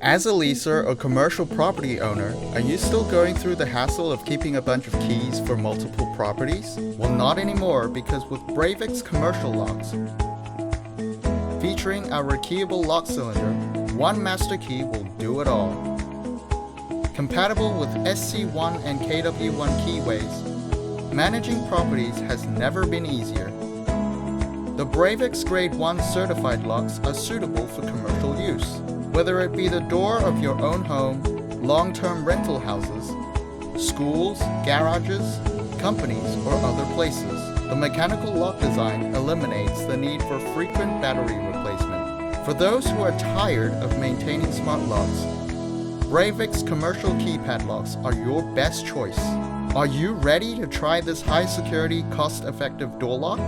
As a leaser or commercial property owner, are you still going through the hassle of keeping a bunch of keys for multiple properties? Well, not anymore, because with Bravex commercial locks, featuring our rekeyable lock cylinder, one master key will do it all. Compatible with SC1 and KW1 keyways, managing properties has never been easier. The Bravex Grade 1 certified locks are suitable for commercial use, whether it be the door of your own home, long-term rental houses, schools, garages, companies, or other places. The mechanical lock design eliminates the need for frequent battery replacement. For those who are tired of maintaining smart locks, Bravex commercial keypad locks are your best choice. Are you ready to try this high-security, cost-effective door lock?